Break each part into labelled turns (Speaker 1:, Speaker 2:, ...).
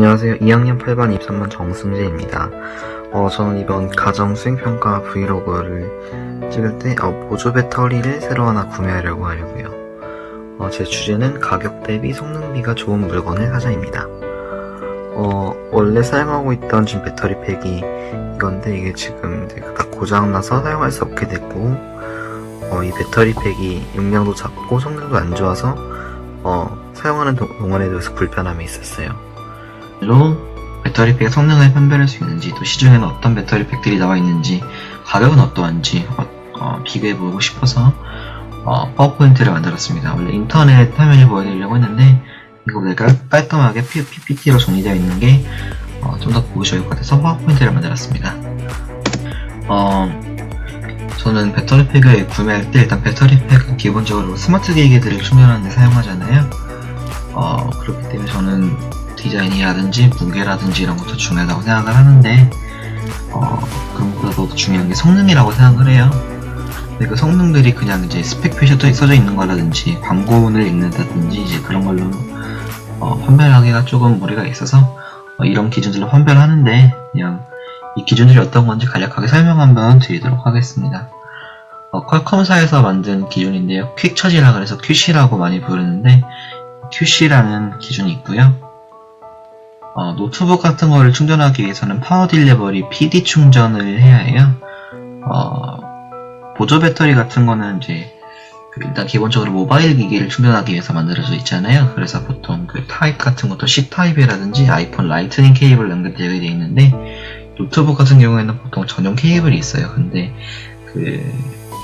Speaker 1: 안녕하세요. 2학년 8반 입산반 정승재입니다. 저는 이번 가정 수행평가 브이로그를 찍을 때 보조 배터리를 새로 하나 구매하려고 하려고요. 제 주제는 가격 대비 성능비가 좋은 물건을 사자입니다. 원래 사용하고 있던 지금 배터리 팩이 이건데 이게 지금 다 고장나서 사용할 수 없게 됐고 이 배터리 팩이 용량도 작고 성능도 안 좋아서 사용하는 동안에 대해서 불편함이 있었어요. 로 배터리 팩의 성능을 판별할 수 있는지, 또 시중에는 어떤 배터리 팩들이 나와 있는지, 가격은 어떠한지 비교해보고 싶어서 파워포인트를 만들었습니다. 원래 인터넷 화면을 보여드리려고 했는데 이거 내가 깔끔하게 PPT로 정리되어 있는 게 좀 더 보기 좋을 것 같아서 파워포인트를 만들었습니다. 저는 배터리 팩을 구매할 때 일단 배터리 팩은 기본적으로 스마트 기기들을 충전하는 데 사용하잖아요. 그렇기 때문에 저는 디자인이라든지 무게라든지 이런 것도 중요하다고 생각을 하는데 그런 것보다 중요한 게 성능이라고 생각을 해요. 근데 그 성능들이 그냥 이제 스펙 표시에 써져 있는 거라든지 광고문을 읽는다든지 이제 그런 걸로 판별하기가 조금 무리가 있어서 이런 기준들로 판별하는데, 그냥 이 기준들이 어떤 건지 간략하게 설명 한번 드리도록 하겠습니다. 퀄컴사에서 만든 기준인데요. 퀵처지라 그래서 QC라고 많이 부르는데 QC라는 기준이 있고요. 노트북 같은 거를 충전하기 위해서는 파워 딜리버리 PD 충전을 해야 해요. 보조 배터리 같은 거는 이제 일단 기본적으로 모바일 기기를 충전하기 위해서 만들어져 있잖아요. 그래서 보통 그 타입 같은 것도 C타입이라든지 아이폰 라이트닝 케이블 연결되어 있는데, 노트북 같은 경우에는 보통 전용 케이블이 있어요. 근데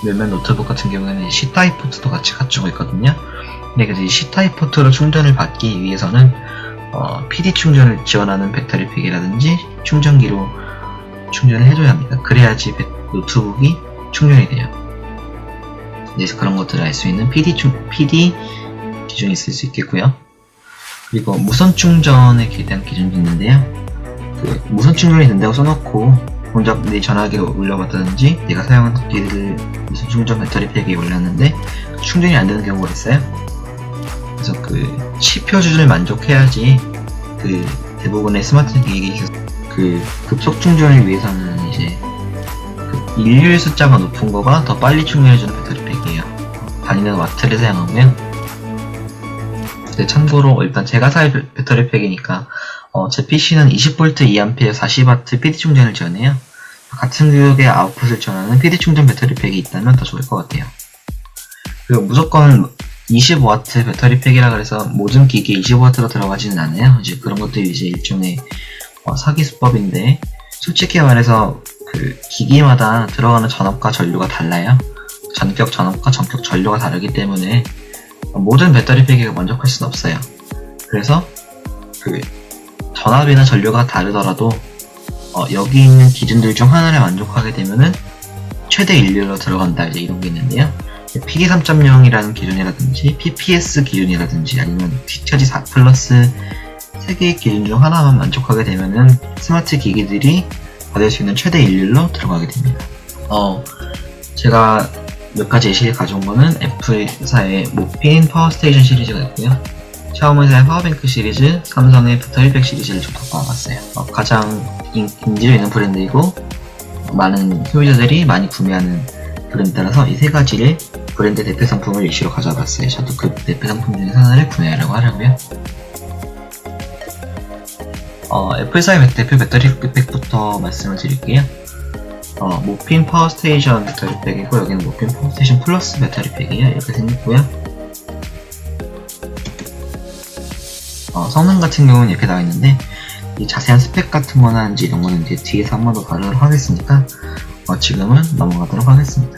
Speaker 1: 몇몇 노트북 같은 경우에는 C타입 포트도 같이 갖추고 있거든요. 근데 그 C타입 포트로 충전을 받기 위해서는 PD 충전을 지원하는 배터리 팩이라든지 충전기로 충전을 해줘야 합니다. 그래야지 노트북이 충전이 돼요. 그래서 그런 것들을 알 수 있는 PD 기준이 있을 수 있겠고요. 그리고 무선 충전에 대한 기준도 있는데요. 무선 충전이 된다고 써놓고 정작 내 전화기에 올려봤다든지 내가 사용한 기기를 무선 충전 배터리 팩에 올렸는데 충전이 안 되는 경우가 있어요. 그래서 치표 수준을 만족해야지 대부분의 스마트 기기에서 급속 충전을 위해서는 이제 일률 숫자가 높은 거가 더 빨리 충전해주는 배터리 팩이에요. 다니는 와트를 사용하고요. 근데 참고로 일단 제가 살 배터리 팩이니까 제 PC는 20V 2A 40W PD 충전을 지원해요. 같은 규격의 아웃풋을 지원하는 PD 충전 배터리 팩이 있다면 더 좋을 것 같아요. 그리고 무조건 25W 배터리 팩이라 그래서 모든 기기에 25W가 들어가지는 않아요. 이제 그런 것들이 이제 일종의 사기 수법인데, 솔직히 말해서 기기마다 들어가는 전압과 전류가 달라요. 전격 전압과 전격 전류가 다르기 때문에 모든 배터리 팩이 만족할 수는 없어요. 그래서 전압이나 전류가 다르더라도 여기 있는 기준들 중 하나를 만족하게 되면은 최대 일률로 들어간다, 이제 이런 게 있는데요. PD 3.0이라는 기준이라든지 PPS 기준이라든지 아니면 퀵처지 4 플러스 3개의 기준 중 하나만 만족하게 되면은 스마트 기기들이 받을 수 있는 최대 일률로 들어가게 됩니다. 제가 몇 가지 예시를 가져온 거는 애플사의 모핀 파워스테이션 시리즈가 있고요. 샤오미의 파워뱅크 시리즈, 삼성의 배터리팩 시리즈를 좀 바꿔봤어요. 가장 인지도 있는 브랜드이고 많은 소비자들이 많이 구매하는 브랜드라서 이 세 가지를 브랜드 대표 상품을 예시로 가져와봤어요. 저도 그 대표 상품 중에 하나를 구매하려고 하려고요. 애플사의 대표 배터리 팩부터 말씀을 드릴게요. 모핀 파워스테이션 배터리 팩이고, 여기는 모핀 파워스테이션 플러스 배터리 팩이에요. 이렇게 생겼고요. 성능 같은 경우는 이렇게 나와있는데, 이 자세한 스펙 같은 거나 이제 이런 거는 이제 뒤에서 한 번 더 다루도록 하겠으니까 지금은 넘어가도록 하겠습니다.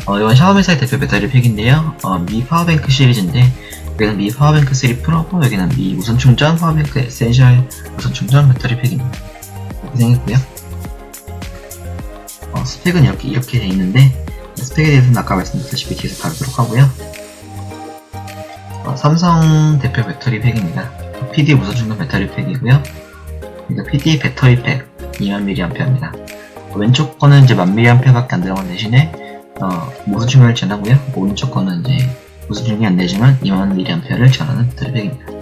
Speaker 1: 이건 샤오미사의 대표 배터리 팩인데요. 미 파워뱅크 시리즈인데, 여기는 미 파워뱅크 3 프로고, 여기는 미 무선 충전 파워뱅크 에센셜 무선 충전 배터리 팩입니다. 이렇게 생겼고요. 스펙은 이렇게 돼 있는데, 스펙에 대해서는 아까 말씀드렸다시피 뒤에서 다루도록 하고요. 삼성 대표 배터리 팩입니다. PD 무선 충전 배터리 팩이고요. PD 배터리 팩 2000mAh입니다. 왼쪽 거는 이제 1000mAh 밖에 안 들어간 대신에 무선 충전을 지원하고요. 오른쪽 거는 이제 무선 충전이 안 되지만 2000mAh를 지원하는 배터리 팩입니다.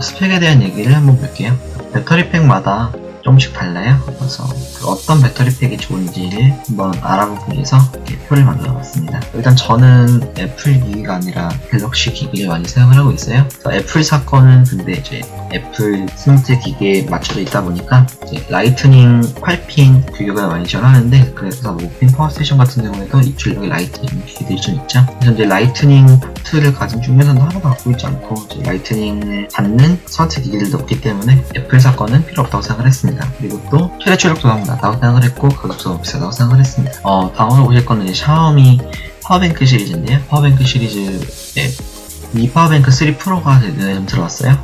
Speaker 1: 스펙에 대한 얘기를 한번 볼게요. 배터리팩마다 조금씩 달라요. 그래서 어떤 배터리팩이 좋은지를 한번 알아보기 위해서 이렇게 표를 만들어 봤습니다. 일단 저는 애플 기기가 아니라 갤럭시 기기를 많이 사용을 하고 있어요. 애플 사건은 근데 이제 애플 스마트 기기에 맞춰져 있다 보니까 이제 라이트닝 8핀 규격을 많이 지원하는데, 그래서 5핀 파워스테이션 같은 경우에도 입출력이 라이트닝 기기들이 좀 있죠. 그래서 이제 라이트닝 포트를 가진 중에서는 하나도 갖고 있지 않고 이제 라이트닝을 받는 스마트 기기들도 없기 때문에 애플 사건은 필요 없다고 생각을 했습니다. 그리고 또 최대 출력도 너무 낮다고 생각을 했고 가격도 비싸다고 생각을 했습니다. 다음으로 보실 거는 이제 샤오미 파워뱅크 시리즈인데요. 파워뱅크 시리즈에 미 파워뱅크 3 프로가 좀 들어왔어요.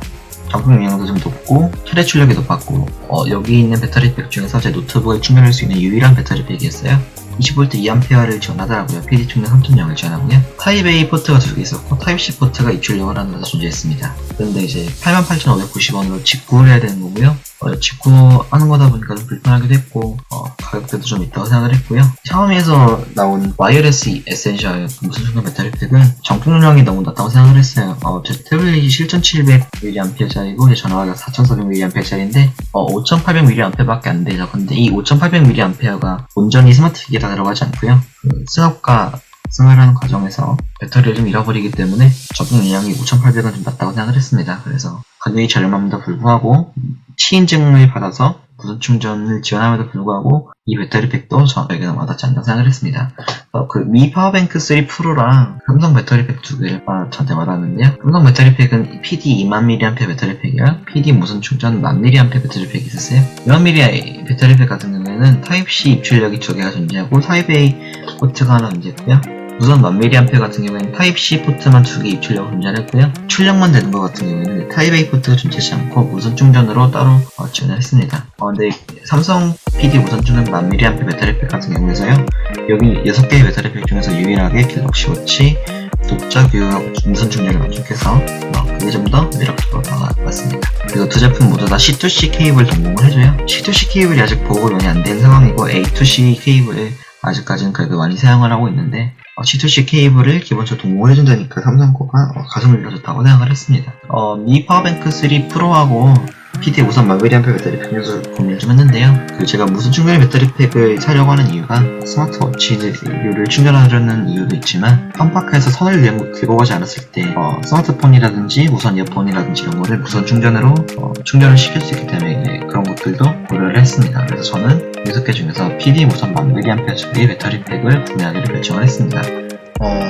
Speaker 1: 적용 용량도 좀 높고 최대 출력이 높았고 여기 있는 배터리팩 중에서 제 노트북에 충전할 수 있는 유일한 배터리팩이었어요. 20V 2A를 지원하더라고요. PD 충전 3.0을 지원하고요. 타입 A 포트가 2개 있었고 타입 C 포트가 입출력을 하는 것도 존재했습니다. 그런데 이제 88,590원으로 직구를 해야 되는 거고요. 직구하는 거다 보니까 좀 불편하기도 했고 가격대도 좀 있다고 생각을 했고요. 샤오미에서 나온 와이어레스 에센셜 무선 충전 배터리팩은 정품용량이 너무 낮다고 생각을 했어요. 제 태블릿이 7700mAh짜리고 제 전화가 4400mAh짜리인데 5800mAh밖에 안 되죠. 근데 이 5800mAh가 온전히 스마트 기기에 다 들어가지 않고요. 수업과 생활하는 과정에서 배터리를 좀 잃어버리기 때문에 적용 용량이 5800은 좀 낮다고 생각을 했습니다. 그래서 가격이 저렴함에도 불구하고 치인증을 받아서 무선 충전을 지원함에도 불구하고 이 배터리팩도 저에게는 와닿지 않다고 생각을 했습니다. 미 파워뱅크 3 프로랑 삼성 배터리팩 두 개를 저한테 와닿았는데요. 삼성 배터리팩은 PD 20000mAh 배터리팩이랑 PD 무선 충전 1000mAh 배터리팩이 있었어요. 20000mAh 배터리팩 같은 경우에는 타입C 입출력이 두 개가 존재하고 타입 A 포트가 하나 존재했고요. 무선 1000mAh 같은 경우에는 타입C 포트만 2개 입출력을 존재했고요. 출력만 되는 것 같은 경우에는 타입 A 포트가 존재하지 않고 무선 충전으로 따로 지원을 했습니다. 근데 삼성 PD 무선 충전 1000mAh 배터리팩 같은 경우에서요. 여기 6개의 배터리팩 중에서 유일하게 갤럭시 워치 독자 규격 무선 충전을 만족해서 그게 좀 더 매력적으로 다가왔습니다. 그리고 두 제품 모두 다 C2C 케이블 동봉을 해줘요. C2C 케이블이 아직 보급이 많이 안 된 상황이고 A2C 케이블을 아직까지는 그래도 많이 사용을 하고 있는데 C2C 케이블을 기본적으로 동봉을 해준다니까 삼성 거가 가슴을 눌러줬다고 생각을 했습니다. 미 파워뱅크 3 프로하고 PD 우선 1000mAh 배터리팩 중에서 고민을 좀 했는데요. 제가 무선 충전 배터리팩을 사려고 하는 이유가 스마트워치를 충전하려는 이유도 있지만 깜빡해서 선을 긁고 가지 않았을 때 스마트폰이라든지 무선 이어폰이라든지 이런 거를 무선 충전으로 충전을 시킬 수 있기 때문에 그런 것들도 고려를 했습니다. 그래서 저는 6개 중에서 PD 무선 1000mAh짜리 배터리팩을 구매하기로 결정을 했습니다.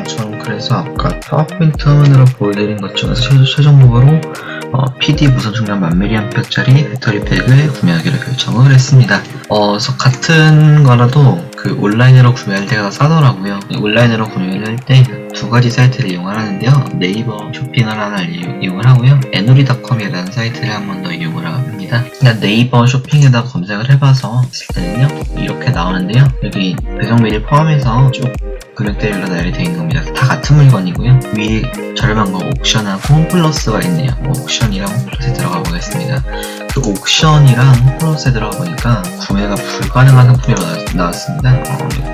Speaker 1: 저는 그래서 아까 파워포인트 화면으로 보여드린 것 중에서 최종 후보로 PD 무선 충전 1000mAh짜리 배터리팩을 구매하기로 결정을 했습니다. 그래서 같은 거라도 온라인으로 구매할 때가 더 싸더라고요. 온라인으로 구매를 할 때 두 가지 사이트를 이용을 하는데요. 네이버 쇼핑을 하나를 이용을 하고요. 에누리닷컴이라는 사이트를 한 번 더 이용을 합니다. 그냥 네이버 쇼핑에다 검색을 해봐서 했을 때는요. 이렇게 나오는데요. 여기 배송비를 포함해서 쭉 금액대별로 나열이 되어 있는 겁니다. 다 같은 물건이고요. 위에 저렴한 거 옥션하고 홈플러스가 있네요. 옥션이랑 홈플러스에 들어가 보겠습니다. 옥션이랑 홈플러스에 들어가 보니까 구매가 불가능한 상품이 나왔습니다.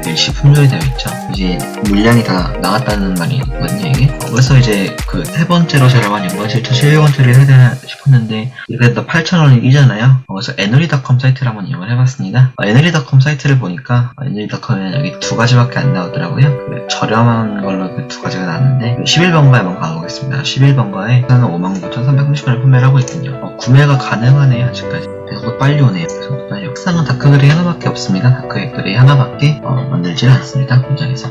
Speaker 1: 일시 품절이 되어 있죠. 이제 물량이 다 나갔다는 말이 있거든요, 이게. 그래서 이제 세 번째로 저렴한 67,700원짜리를 해야 되나 싶었는데 이게 또 8,000원이 끼잖아요. 그래서 에누리닷컴 사이트를 한번 이용을 해봤습니다. 에누리닷컴 사이트를 보니까 에누리닷컴에는 여기 두 가지밖에 안 나오더라고요. 저렴한 걸로 두 가지가 나왔는데 11번가에 한번 가보겠습니다. 11번가에 59,330원을 판매를 하고 있군요. 구매가 가능하네요. 아직까지. 그래서 빨리 오네요. 그래서 빨리. 색상은 다크그레이 하나밖에 없습니다. 다크그레이 하나밖에 만들지는 않습니다. 공장에서.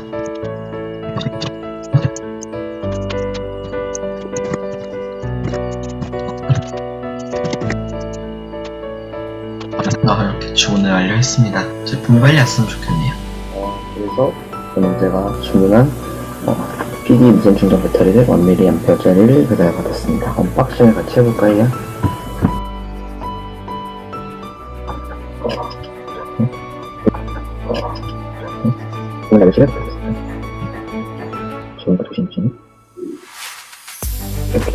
Speaker 1: 이렇게 주문을 완료했습니다. 제품이 빨리 왔으면 좋겠네요.
Speaker 2: 그래서 저는 제가 주문한 PD 무선 충전 배터리를 1000mAh짜리를 배달받았습니다. 언박싱을 같이 해볼까요? 주문하기 시작하겠습니다. 주문과 조심조심. 이렇게.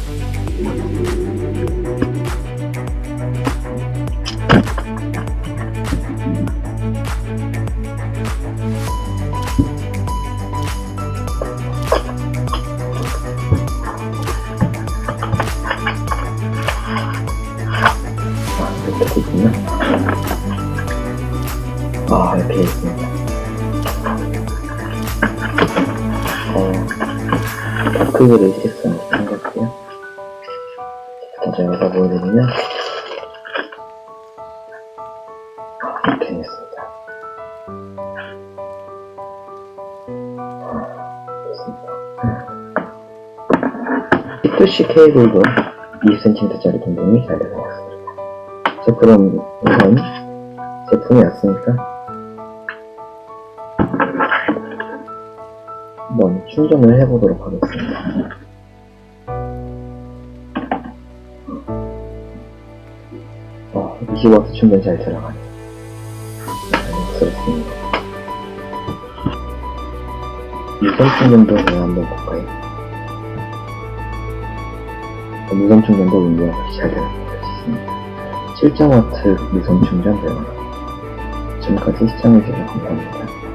Speaker 2: 있습니다. 다크그레이 색상을 생겼고요. 제가 보여드리면 이렇게 됐습니다. C2C 케이블도 20cm짜리 동봉이 잘 되어 있습니다. 자, 그럼 우선 제품이 왔으니까 한번 충전을 해보도록 하겠습니다. 20W 충전 잘 들어가네요. 그렇습니다. 무선 충전도 제가 한번 볼까요? 무선 충전도 운영이 잘 되는 것 같습니다. 7.W 무선 충전 되어 지금까지 시청해주셔서 감사합니다.